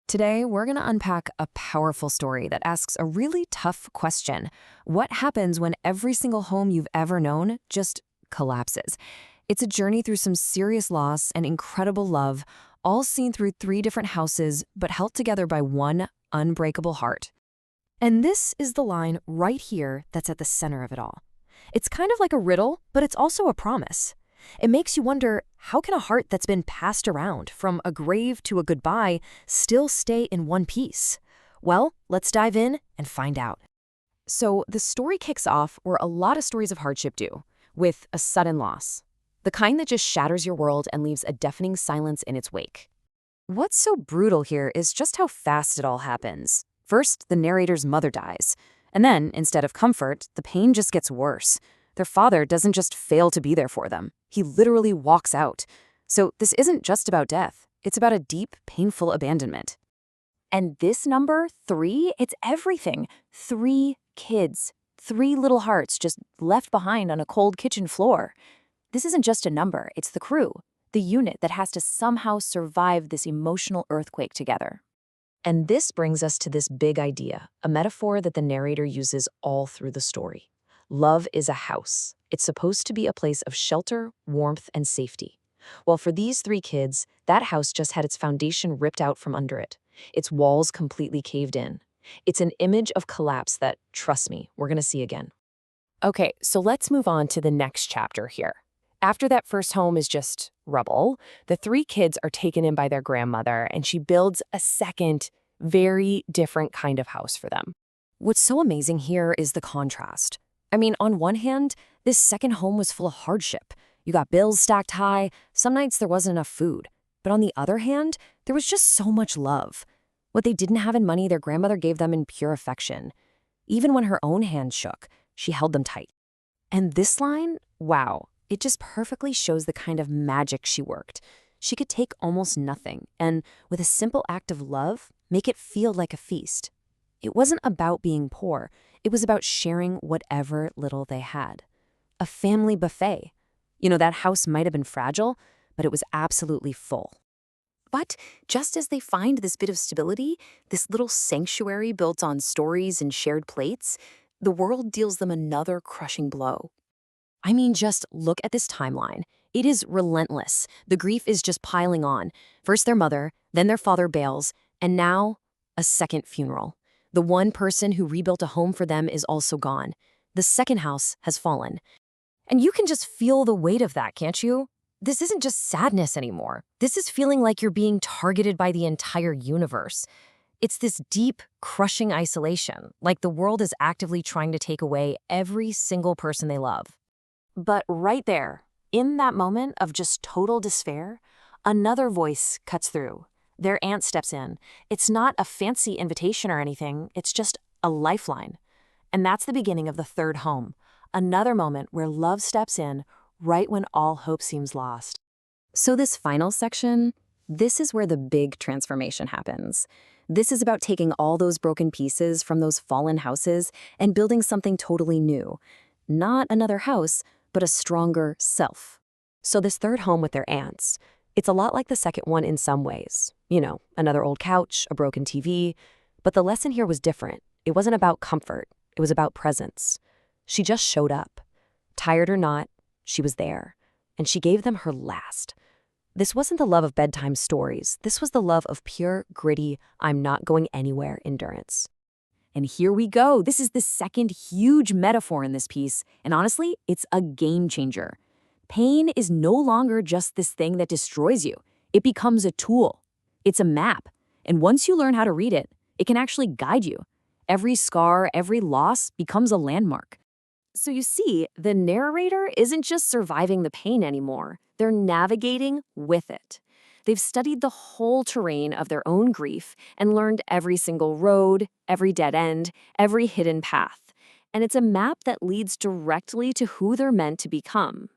Today, we're going to unpack a powerful story that asks a really tough question. What happens when every single home you've ever known just collapses? It's a journey through some serious loss and incredible love, all seen through three different houses, but held together by one unbreakable heart. And this is the line right here that's at the center of it all. It's kind of like a riddle, but it's also a promise. It makes you wonder, how can a heart that's been passed around, from a grave to a goodbye, still stay in one piece? Well, let's dive in and find out. So the story kicks off where a lot of stories of hardship do, with a sudden loss. The kind that just shatters your world and leaves a deafening silence in its wake. What's so brutal here is just how fast it all happens. First, the narrator's mother dies. And then, instead of comfort, the pain just gets worse. Their father doesn't just fail to be there for them. He literally walks out. So this isn't just about death. It's about a deep, painful abandonment. And this number, 3, it's everything. 3 kids. 3 little hearts just left behind on a cold kitchen floor. This isn't just a number, it's the crew, the unit that has to somehow survive this emotional earthquake together. And this brings us to this big idea, a metaphor that the narrator uses all through the story. Love is a house. It's supposed to be a place of shelter, warmth, and safety. Well, for these 3 kids, that house just had its foundation ripped out from under it. Its walls completely caved in. It's an image of collapse that, trust me, we're going to see again. Okay, so let's move on to the next chapter here. After that first home is just rubble, the 3 kids are taken in by their grandmother, and she builds a second, very different kind of house for them. What's so amazing here is the contrast. I mean, on one hand, this second home was full of hardship. You got bills stacked high, some nights there wasn't enough food. But on the other hand, there was just so much love. What they didn't have in money, their grandmother gave them in pure affection. Even when her own hands shook, she held them tight. And this line, wow, it just perfectly shows the kind of magic she worked. She could take almost nothing and, with a simple act of love, make it feel like a feast. It wasn't about being poor. It was about sharing whatever little they had. A family buffet. You know, that house might have been fragile, but it was absolutely full. But just as they find this bit of stability, this little sanctuary built on stories and shared plates, the world deals them another crushing blow. I mean, just look at this timeline. It is relentless. The grief is just piling on. First their mother, then their father bails, and now a second funeral. The one person who rebuilt a home for them is also gone. The second house has fallen. And you can just feel the weight of that, can't you? This isn't just sadness anymore. This is feeling like you're being targeted by the entire universe. It's this deep, crushing isolation, like the world is actively trying to take away every single person they love. But right there, in that moment of just total despair, another voice cuts through. Their aunt steps in. It's not a fancy invitation or anything, it's just a lifeline. And that's the beginning of the third home, another moment where love steps in right when all hope seems lost. So this final section, this is where the big transformation happens. This is about taking all those broken pieces from those fallen houses and building something totally new. Not another house, but a stronger self. So this third home with their aunts, it's a lot like the second one in some ways. You know, another old couch, a broken TV. But the lesson here was different. It wasn't about comfort. It was about presence. She just showed up. Tired or not, she was there. And she gave them her last. This wasn't the love of bedtime stories. This was the love of pure, gritty, I'm not going anywhere endurance. And here we go. This is the second huge metaphor in this piece. And honestly, it's a game changer. Pain is no longer just this thing that destroys you. It becomes a tool. It's a map. And once you learn how to read it, it can actually guide you. Every scar, every loss becomes a landmark. So you see, the narrator isn't just surviving the pain anymore. They're navigating with it. They've studied the whole terrain of their own grief and learned every single road, every dead end, every hidden path. And it's a map that leads directly to who they're meant to become.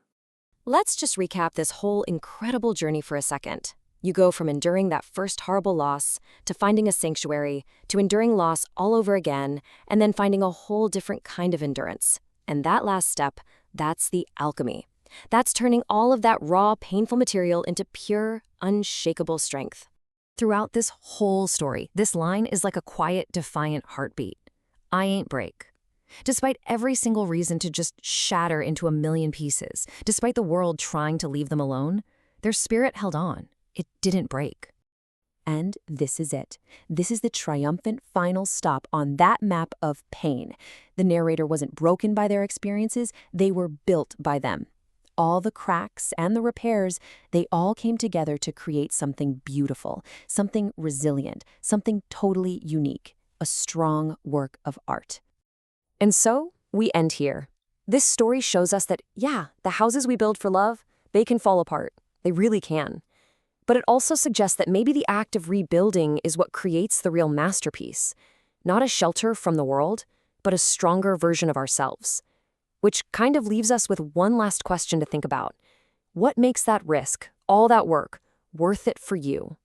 Let's just recap this whole incredible journey for a second. You go from enduring that first horrible loss, to finding a sanctuary, to enduring loss all over again, and then finding a whole different kind of endurance. And that last step, that's the alchemy. That's turning all of that raw, painful material into pure, unshakable strength. Throughout this whole story, this line is like a quiet, defiant heartbeat. I ain't break. Despite every single reason to just shatter into a million pieces, despite the world trying to leave them alone, their spirit held on. It didn't break. And this is it. This is the triumphant final stop on that map of pain. The narrator wasn't broken by their experiences, they were built by them. All the cracks and the repairs, they all came together to create something beautiful, something resilient, something totally unique, a strong work of art. And so, we end here. This story shows us that, yeah, the houses we build for love, they can fall apart. They really can. But it also suggests that maybe the act of rebuilding is what creates the real masterpiece. Not a shelter from the world, but a stronger version of ourselves. Which kind of leaves us with one last question to think about. What makes that risk, all that work, worth it for you?